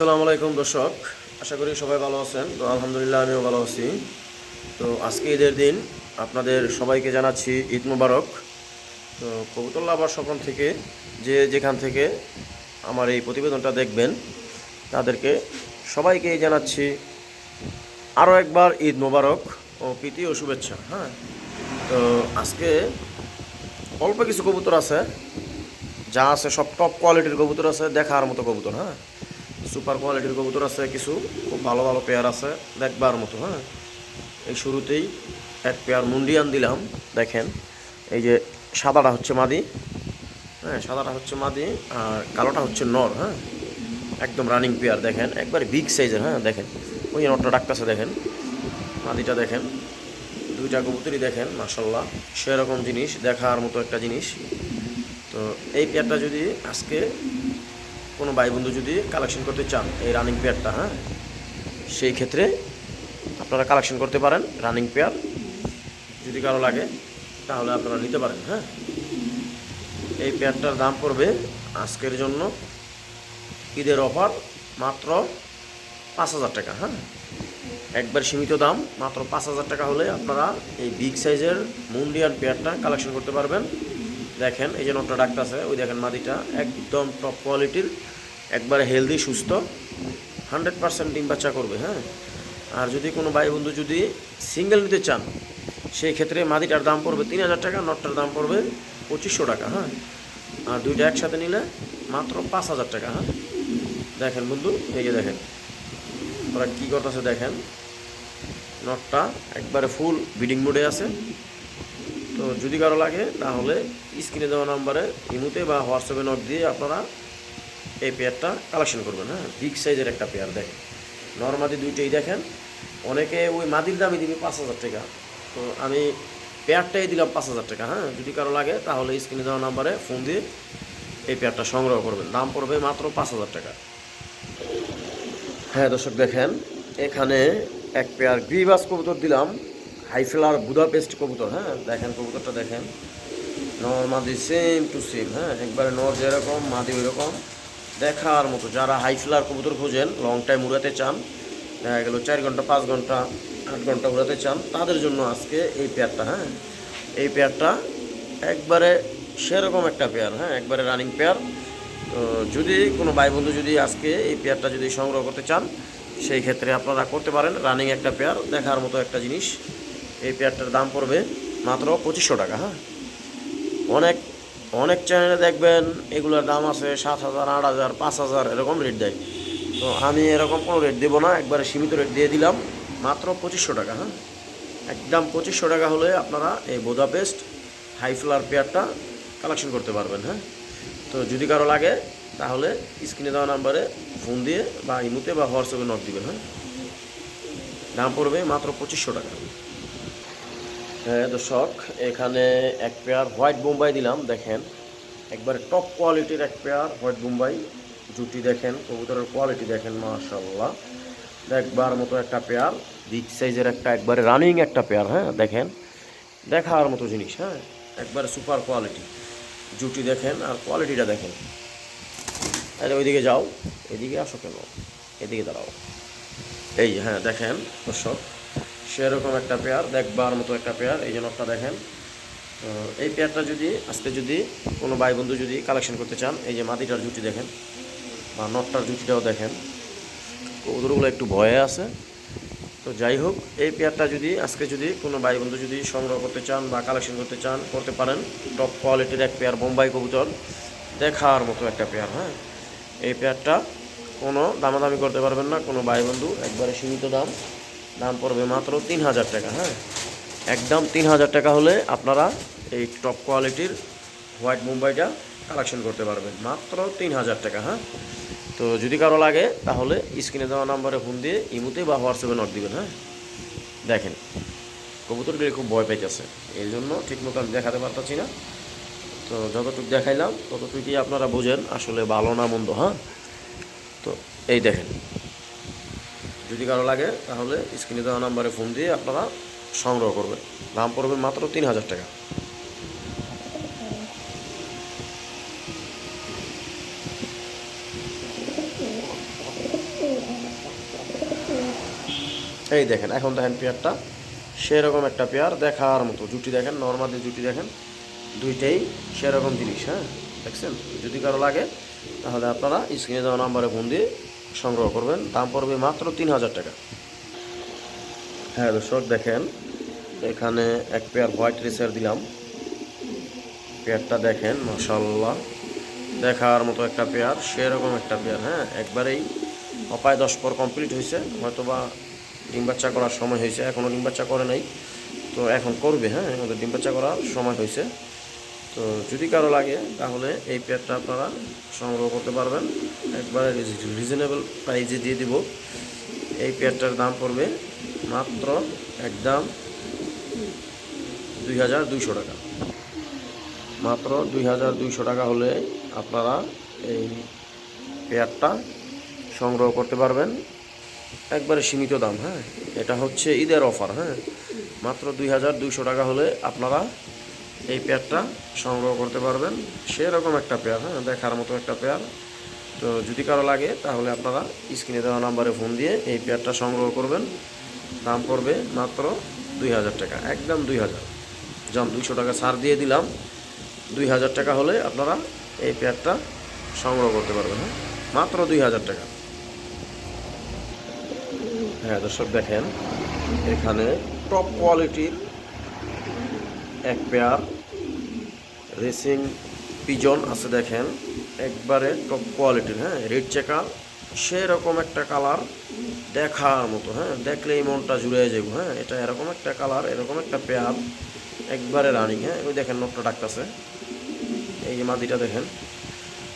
আসসালামু আলাইকুম দর্শক, আশা করি সবাই ভালো আছেন। তো আলহামদুলিল্লাহ আমিও ভালো আছি। তো আজকে ঈদের দিন, আপনাদের সবাইকে জানাচ্ছি ঈদ মুবারক। তো কবুতর লাভার স্বপন থেকে যে যেখান থেকে আমার এই প্রতিবেদনটা দেখবেন তাদেরকে সবাইকেই জানাচ্ছি আরও একবার ঈদ মুবারক ও প্রীতি ও শুভেচ্ছা। হ্যাঁ, তো আজকে অল্প কিছু কবুতর আছে, যা আছে সব টপ কোয়ালিটির কবুতর আছে, দেখার মতো কবুতর। হ্যাঁ, সুপার কোয়ালিটির কবুতর আছে, কিছু খুব ভালো ভালো পেয়ার আছে দেখবার মতো। হ্যাঁ, এই শুরুতেই এক পেয়ার মুন্ডিয়ান দিলাম, দেখেন। এই যে সাদাটা হচ্ছে মাদি, হ্যাঁ সাদাটা হচ্ছে মাদি, আর কালোটা হচ্ছে নর। হ্যাঁ, একদম রানিং পেয়ার, দেখেন একবারে বিগ সাইজের। হ্যাঁ দেখেন, ওই নটটা ডাকতেছে, দেখেন মাদিটা দেখেন, দুইটা কবুতরই দেখেন মাশাল্লাহ, সেরকম জিনিস, দেখার মতো একটা জিনিস। তো এই পেয়ারটা যদি আজকে কোনো ভাই বন্ধু যদি কালেকশন করতে চান এই রানিং পেয়ারটা, হ্যাঁ সেই ক্ষেত্রে আপনারা কালেকশন করতে পারেন রানিং পেয়ার। যদি কারো লাগে তাহলে আপনারা নিতে পারেন। হ্যাঁ, এই পেয়ারটার দাম পড়বে আজকের জন্য ঈদের অফার মাত্র 5,000 টাকা। হ্যাঁ, একবার সীমিত দাম, মাত্র 5,000 টাকা হলে আপনারা এই বিগ সাইজের মুন্ডিয়ান পেয়ারটা কালেকশন করতে পারবেন। দেখেন এই যে নটটা ডাকতেছে, ওই দেখেন মাদিটা একদম টপ কোয়ালিটির, একবারে হেলদি সুস্থ, 100% ডিম বাচ্চা করবে। হ্যাঁ, আর যদি কোনো ভাই বন্ধু যদি সিঙ্গেল নিতে চান সেই ক্ষেত্রে মাদিটার দাম পড়বে 3,000 টাকা, নটটার দাম পড়বে 2,500 টাকা। হ্যাঁ, আর দুইটা একসাথে নিলে মাত্র 5,000 টাকা। হ্যাঁ, দেখেন বন্ধু, এই যে দেখেন ওরা কী করতেছে, দেখেন নটটা একবারে ফুল ব্রিডিং মোডে আছে। তো যদি কারো লাগে তাহলে স্ক্রিনে দেওয়া নাম্বারে ইমুতে বা হোয়াটসঅ্যাপে নক দিয়ে আপনারা এই পেয়ারটা কালেকশন করবেন। হ্যাঁ, বিগ সাইজের একটা পেয়ার, দেখেন নর্মাদি দুইটাই দেখেন। অনেকে ওই মাদির দামই দিবি 5,000 টাকা, তো আমি পেয়ারটাই দিলাম 5,000 টাকা। হ্যাঁ, যদি কারো লাগে তাহলে স্ক্রিনে দেওয়া নাম্বারে ফোন দিয়ে এই পেয়ারটা সংগ্রহ করবেন, দাম পড়বে মাত্র 5,000 টাকা। হ্যাঁ দর্শক, দেখেন এখানে এক পেয়ার গ্রিবাস কবুতর দিলাম, হাইফ্লার বুদাপেস্ট কবুতর। হ্যাঁ দেখেন কবুতরটা দেখেন, নর মাদি সেম টু সেম। হ্যাঁ, একবারে নর যেরকম মাদি ওই রকম, দেখার মতো। যারা হাইফ্লার কবুতর খোঁজেন, লং টাইম উড়াতে চান, দেখা গেল 4 ঘন্টা 5 ঘন্টা 8 ঘন্টা উড়াতে চান, তাদের জন্য আজকে এই পেয়ারটা। হ্যাঁ, এই পেয়ারটা একবারে সেরকম একটা পেয়ার। হ্যাঁ, একবারে রানিং পেয়ার। তো যদি কোনো ভাই বন্ধু যদি আজকে এই পেয়ারটা যদি সংগ্রহ করতে চান সেই ক্ষেত্রে আপনারা করতে পারেন। রানিং একটা পেয়ার, দেখার মতো একটা জিনিস। এই পেয়ারটার দাম পড়বে মাত্র 2,500 টাকা। হ্যাঁ, অনেক অনেক চ্যানেলে দেখবেন এগুলোর দাম আছে 7,000, 8,000, 5,000 এরকম রেট দেয়। তো আমি এরকম কোনো রেট দেবো না, একবারে সীমিত রেট দিয়ে দিলাম মাত্র 2,500 টাকা। হ্যাঁ, একদম 2,500 টাকা হলে আপনারা এই বুদাপেস্ট হাইফ্লার পেয়ারটা কালেকশন করতে পারবেন। হ্যাঁ, তো যদি কারো লাগে তাহলে স্ক্রিনে দেওয়া নাম্বারে ফোন দিয়ে বা ইমুতে বা হোয়াটসঅ্যাপে নক দিবেন। হ্যাঁ, দাম পড়বে মাত্র 2,500 টাকা। হ্যাঁ দর্শক, এখানে এক পেয়ার হোয়াইট বোম্বাই দিলাম, দেখেন একবারে টপ কোয়ালিটির এক পেয়ার হোয়াইট বোম্বাই। জুটি দেখেন, কবুতরের কোয়ালিটি দেখেন, মাশাআল্লাহ দেখবার মতো একটা পেয়ার, বিগ সাইজের একটা একবারে রানিং একটা পেয়ার। হ্যাঁ দেখেন, দেখার মতো জিনিস। হ্যাঁ, একবারে সুপার কোয়ালিটি, জুটি দেখেন আর কোয়ালিটিটা দেখেন। আরে ওইদিকে যাও, এদিকে আসো কেন, এদিকে দাঁড়াও। এই হ্যাঁ দেখেন দর্শক, সেরকম একটা পেয়ার, দেখবার মতো একটা পেয়ার। এই যে নটটা দেখেন। তো এই পেয়ারটা যদি আজকে যদি কোনো ভাই বন্ধু যদি কালেকশন করতে চান, এই যে মাদিটার জুটি দেখেন বা নটটার জুটিটাও দেখেন, কবুতরগুলো একটু ভয়ে আছে। তো যাই হোক, এই পেয়ারটা যদি আজকে যদি কোনো ভাই বন্ধু যদি সংগ্রহ করতে চান বা কালেকশন করতে চান, করতে পারেন। টপ কোয়ালিটির এক পেয়ার বোম্বাই কবুতর, দেখার মতো একটা পেয়ার। হ্যাঁ, এই পেয়ারটা কোনো দামাদামি করতে পারবেন না কোনো ভাই বন্ধু, একবারে সীমিত দাম, দাম পড়বে মাত্র 3,000 টাকা। হ্যাঁ, একদম 3,000 টাকা হলে আপনারা এই টপ কোয়ালিটির হোয়াইট মুম্বাইটা কালেকশন করতে পারবেন মাত্র 3,000 টাকা। হ্যাঁ, তো যদি কারো লাগে তাহলে স্ক্রিনে দেওয়া নাম্বারে ফোন দিয়ে ইমুতে বা হোয়াটসঅ্যাপে নক দিবেন। হ্যাঁ, দেখেন কবুতরগুলি খুব ভয় পাইতেছে, এই জন্য ঠিকমতো আমি দেখাতে পারতেছি না। তো যতটুকু দেখাইলাম ততটুকুই আপনারা বুঝেন আসলে ভালো না মন্দ। হ্যাঁ, তো এই দেখেন, যদি কারো লাগে তাহলে স্ক্রিনে দেওয়া নাম্বারে ফোন দিয়ে আপনারা সংগ্রহ করবেন, দাম পড়বে মাত্র 3,000 টাকা। এই দেখেন, এখন দেখেন পেয়ারটা সেরকম একটা পেয়ার, দেখার মতো জুটি দেখেন, নর্মালি জুটি দেখেন, দুইটাই সেরকম জিনিস। হ্যাঁ, দেখছেন? যদি কারো লাগে তাহলে আপনারা স্ক্রিনে দেওয়া নাম্বারে ফোন দিয়ে সংগ্রহ করবেন। দাম পড়বে মাত্র 3000 টাকা। হ্যাঁ দর্শক দেখেন, এখানে এক পেয়ার হোয়াইট রেসার দিলাম। পেয়ারটা দেখেন, মাশাআল্লাহ দেখার মতো একটা পেয়ার, সেরকম একটা পেয়ার। হ্যাঁ, একবারেই অপায় 10 পর কমপ্লিট হয়েছে, হয়তোবা ডিম বাচ্চা করার সময় হয়েছে, এখনও ডিম বাচ্চা করে নাই, তো এখন করবে। হ্যাঁ, আমাদের ডিম বাচ্চা করার সময় হয়েছে। তো যদি কারো লাগে তাহলে এই পেয়ারটা আপনারা সংগ্রহ করতে পারবেন, একবারে রিজনেবল প্রাইসে দিয়ে দিব। এই পেয়ারটার দাম পড়বে মাত্র একদম 2200 টাকা। মাত্র 2200 টাকা হলে আপনারা এই পেয়ারটা সংগ্রহ করতে পারবেন, একবারে সীমিত দাম। হ্যাঁ, এটা হচ্ছে ঈদের অফার। হ্যাঁ, মাত্র 2200 টাকা হলে আপনারা এই পেয়ারটা সংগ্রহ করতে পারবেন, সেরকম একটা পেয়ার। হ্যাঁ, দেখার মতো একটা পেয়ার। তো যদি কারো লাগে তাহলে আপনারা স্ক্রিনে দেওয়া নাম্বারে ফোন দিয়ে এই পেয়ারটা সংগ্রহ করবেন। দাম পড়বে মাত্র 2000 টাকা, একদম 2000। যান 200 টাকা ছাড় দিয়ে দিলাম, 2000 টাকা হলে আপনারা এই পেয়ারটা সংগ্রহ করতে পারবেন। হ্যাঁ, মাত্র 2000 টাকা। হ্যাঁ দর্শক দেখেন, এখানে টপ কোয়ালিটির এক পেয়ার রেসিং পিজন আছে। দেখেন, একবারে টপ কোয়ালিটির। হ্যাঁ, রেড চেকার, সেরকম একটা কালার, দেখার মতো। হ্যাঁ, দেখলেই মনটা জুড়ে যাবে। হ্যাঁ, এটা এরকম একটা কালার, এরকম একটা পেয়ার, একবারে রানিং। হ্যাঁ, ওই দেখেন নটটা ডাকতেছে, এই যে মাদিটা দেখেন।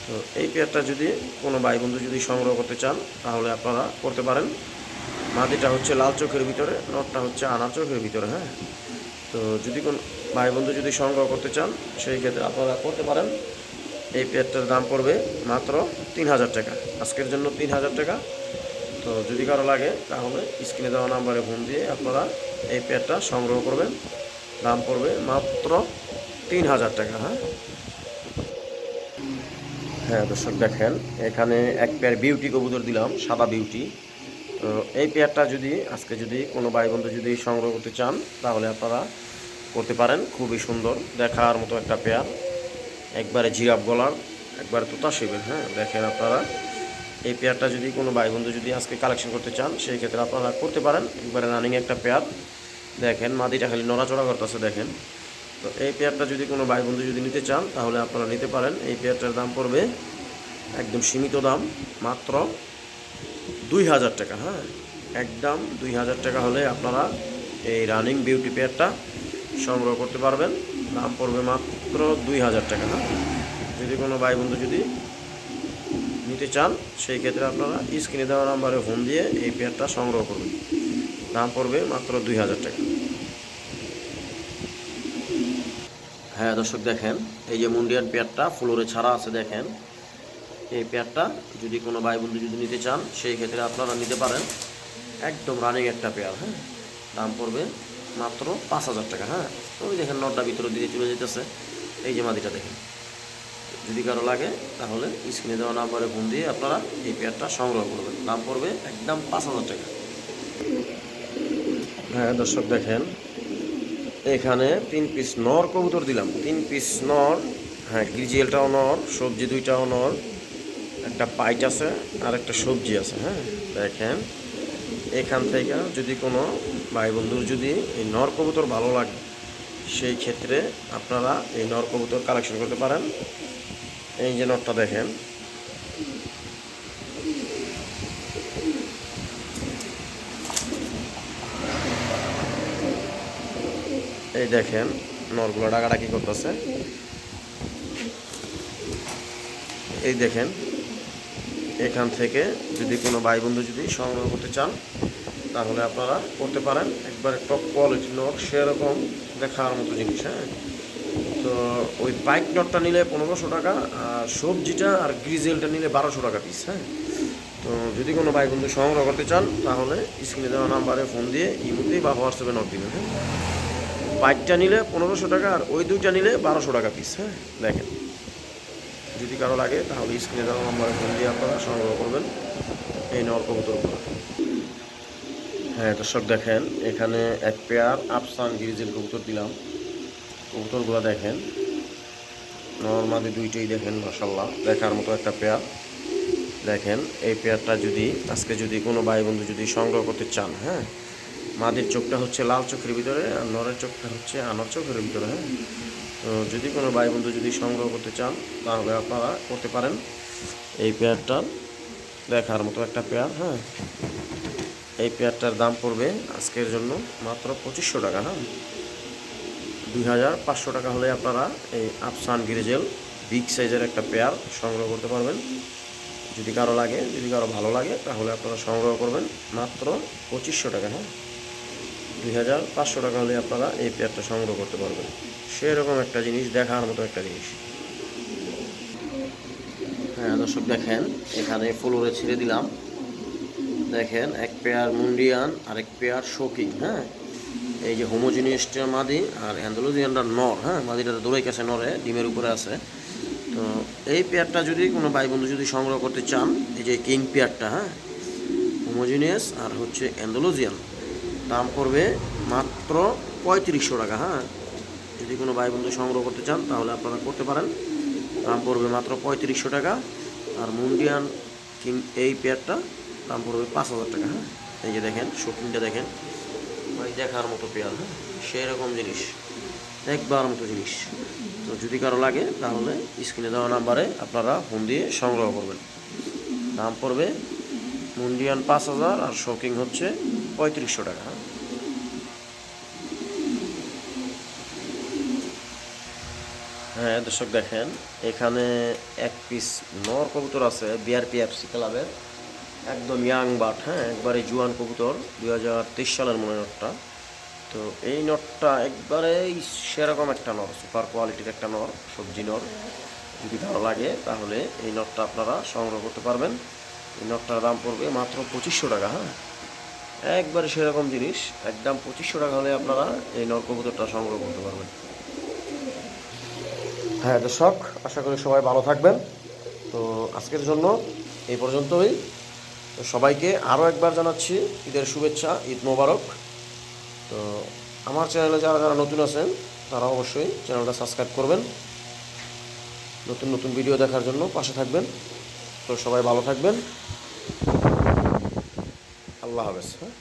তো এই পেয়ারটা যদি কোনো ভাই বন্ধু যদি সংগ্রহ করতে চান তাহলে আপনারা করতে পারেন। মাদিটা হচ্ছে লাল চোখের ভিতরে, নটটা হচ্ছে আনা চোখের ভিতরে। হ্যাঁ, তো যদি কোনো ভাই বন্ধু যদি সংগ্রহ করতে চান সেই ক্ষেত্রে আপনারা করতে পারেন। এই পেয়ারটার দাম পড়বে মাত্র 3000 টাকা, আজকের জন্য 3000 টাকা। তো যদি কারো লাগে তাহলে স্ক্রিনে দেওয়া নাম্বারে ফোন দিয়ে আপনারা এই পেয়ারটা সংগ্রহ করবেন। দাম পড়বে মাত্র 3000 টাকা। হ্যাঁ, হ্যাঁ দর্শক দেখেন, এখানে এক পেয়ার বিউটি কবুতর দিলাম, সাদা বিউটি। তো এই পেয়ারটা যদি আজকে যদি কোনো ভাই বন্ধু যদি সংগ্রহ করতে চান তাহলে আপনারা করতে পারেন। খুবই সুন্দর, দেখার মতো একটা পেয়ার, একবারে জিরাফ গলার, একবারে তোতা শেপের। হ্যাঁ, দেখেন আপনারা এই পেয়ারটা যদি কোনো ভাই বন্ধু যদি আজকে কালেকশন করতে চান সেই ক্ষেত্রে আপনারা করতে পারেন, একবারে রানিং একটা পেয়ার। দেখেন মাদিটা খালি নড়াচড়া করতেছে দেখেন। তো এই পেয়ারটা যদি কোনো ভাই বন্ধু যদি নিতে চান তাহলে আপনারা নিতে পারেন। এই পেয়ারটার দাম পড়বে একদম সীমিত দাম, মাত্র 2000 টাকা। হ্যাঁ, একদম 2000 টাকা হলে আপনারা এই রানিং বিউটি পেয়ারটা সংগ্রহ করতে পারবেন। দাম পড়বে মাত্র 2000 টাকা। হ্যাঁ, যদি কোনো ভাই বন্ধু যদি নিতে চান সেই ক্ষেত্রে আপনারা স্ক্রিনে দেওয়া নাম্বারে ফোন দিয়ে এই পেয়ারটা সংগ্রহ করবেন। দাম পড়বে মাত্র 2000 টাকা। হ্যাঁ দর্শক দেখেন, এই যে মুন্ডিয়ান পেয়ারটা ফ্লোরে ছাড়া আছে দেখেন। এই পেয়ারটা যদি কোনো ভাই বন্ধু যদি নিতে চান সেই ক্ষেত্রে আপনারা নিতে পারেন, একদম রানিং একটা পেয়ার। হ্যাঁ, দাম পড়বে মাত্র 5000 টাকা। হ্যাঁ, ওই দেখেন নটটা ভিতরের দিকে চলে যেতেছে, এই যে মাদিটা দেখেন। যদি কারো লাগে তাহলে স্ক্রিনে দেওয়া নাম্বারে ফোন দিয়ে আপনারা এই পেয়ারটা সংগ্রহ করবেন। দাম পড়বে একদম 5000 টাকা। হ্যাঁ দর্শক দেখেন, এখানে 3 পিস নর কবুতর দিলাম, 3 পিস নর। হ্যাঁ, গ্রিজেলটাও নর, সবজি দুইটাও নর, একটা পাইট আছে আর একটা সবজি আছে। হ্যাঁ, দেখেন এখান থেকে যদি কোনো ভাই বন্ধুর যদি এই নর কবুতর ভালো লাগে সেই ক্ষেত্রে আপনারা এই নর কবুতর কালেকশন করতে পারেন। এই যে নরটা দেখেন, এই দেখেন নরগুলো ডাকাডাকি করতেছে। এই দেখেন, এখান থেকে যদি কোনো ভাই বন্ধু যদি সংগ্রহ করতে চান তাহলে আপনারা করতে পারেন, একবারে টপ কোয়ালিটি নট, সেরকম দেখার মতো জিনিস। হ্যাঁ, তো ওই পাইক নটটা নিলে 1500 টাকা, আর সবজিটা আর গ্রিজেলটা নিলে 1200 টাকা পিস। হ্যাঁ, তো যদি কোনো ভাই বন্ধু সংগ্রহ করতে চান তাহলে স্ক্রিনে দেওয়া নাম্বারে ফোন দিয়ে ইমোতেই বা হোয়াটসঅ্যাপে নক দিবেন। হ্যাঁ, পাইকটা নিলে 1500 টাকা আর ওই দুইটা নিলে 1200 টাকা পিস। হ্যাঁ, দেখেন যদি কারো লাগে তাহলে স্ক্রিনে দেওয়া নাম্বারে ফোন দিয়ে আপনারা সংগ্রহ করবেন এই নর কবুতরগুলো। হ্যাঁ দর্শক দেখেন, এখানে এক পেয়ার আফসান গ্রিজেল কবুতর দিলাম। কবুতরগুলো দেখেন, নর্মালি দুইটাই দেখেন, মাশাল্লাহ দেখার মতো একটা পেয়ার। দেখেন এই পেয়ারটা যদি আজকে যদি কোনো ভাই বন্ধু যদি সংগ্রহ করতে চান, হ্যাঁ, মাদির চোখটা হচ্ছে লাল চোখের ভিতরে আর নরের চোখটা হচ্ছে আনার চোখের ভিতরে, হ্যাঁ। তো যদি কোনো ভাই বন্ধু যদি সংগ্রহ করতে চান তাহলে আপনারা করতে পারেন। এই পেয়ারটা দেখার মতো একটা পেয়ার, হ্যাঁ। এই পেয়ারটার দাম পড়বে আজকের জন্য মাত্র 2500 টাকা, হ্যাঁ। 2500 টাকা হলে আপনারা এই আফসান গ্রিজেল বিগ সাইজের একটা পেয়ার সংগ্রহ করতে পারবেন। যদি কারো লাগে, যদি কারো ভালো লাগে তাহলে আপনারা সংগ্রহ করবেন মাত্র 2500 টাকা, হ্যাঁ। 2500 টাকা হলে আপনারা এই পেয়ারটা সংগ্রহ করতে পারবেন। সেরকম একটা জিনিস, দেখার মতো একটা জিনিস। হ্যাঁ দর্শক দেখেন, এখানে ফ্লোরে ছেড়ে দিলাম। দেখেন এক পেয়ার মুন্ডিয়ান আর এক পেয়ার শোকিং, হ্যাঁ। এই যে হোমোজিনিয়াসটা মাদি আর অ্যান্ডালুজিয়ানটা নর, হ্যাঁ। মাদিটা দৌড়াই গেছে, নরে ডিমের উপরে আছে। তো এই পেয়ারটা যদি কোনো ভাই বন্ধু যদি সংগ্রহ করতে চান, এই যে কিং পেয়ারটা, হ্যাঁ, হোমোজিনিয়াস আর হচ্ছে অ্যান্ডালুজিয়ান, দাম পড়বে মাত্র 3500 টাকা, হ্যাঁ। যদি কোনো ভাই বন্ধু সংগ্রহ করতে চান তাহলে আপনারা করতে পারেন। দাম পড়বে মাত্র 3500 টাকা। আর মুন্ডিয়ান কিং এই পেয়ারটা দাম পড়বে 5000 টাকা, হ্যাঁ। এই যে দেখেন শোকিংটা দেখেন, ভাই দেখার মতো পেয়ার, হ্যাঁ। সেরকম জিনিস, দেখবার মতো জিনিস। তো যদি কারো লাগে তাহলে স্ক্রিনে দেওয়া নাম্বারে আপনারা ফোন দিয়ে সংগ্রহ করবেন। দাম পড়বে মুন্ডিয়ান 5000 আর শোকিং হচ্ছে 3500 টাকা। হ্যাঁ দর্শক দেখেন, এখানে এক পিস নর কবুতর আছে বিআরপিএফসি ক্লাবের, একদম ইয়াং বাট, হ্যাঁ, একবারে জুয়ান কবুতর, 2023 সালের মনে নটটা। তো এই নটটা একবারেই সেরকম একটা নর, সুপার কোয়ালিটির একটা নর, সবজি নর। যদি ভালো লাগে তাহলে এই নটটা আপনারা সংগ্রহ করতে পারবেন। এই নটটার দাম পড়বে মাত্র 2500 টাকা, হ্যাঁ। একবারে সেরকম জিনিস, একদম 2500 টাকা হলে আপনারা এই নর কবুতরটা সংগ্রহ করতে পারবেন। হ্যাঁ দর্শক, আশা করি সবাই ভালো থাকবেন। তো আজকের জন্য এই পর্যন্তই। তো সবাইকে আরও একবার জানাচ্ছি ঈদের শুভেচ্ছা, ঈদ মোবারক। তো আমার চ্যানেলে যারা যারা নতুন আছেন তারা অবশ্যই চ্যানেলটা সাবস্ক্রাইব করবেন, নতুন নতুন ভিডিও দেখার জন্য পাশে থাকবেন। তো সবাই ভালো থাকবেন, আল্লাহ হাফেজ, হ্যাঁ।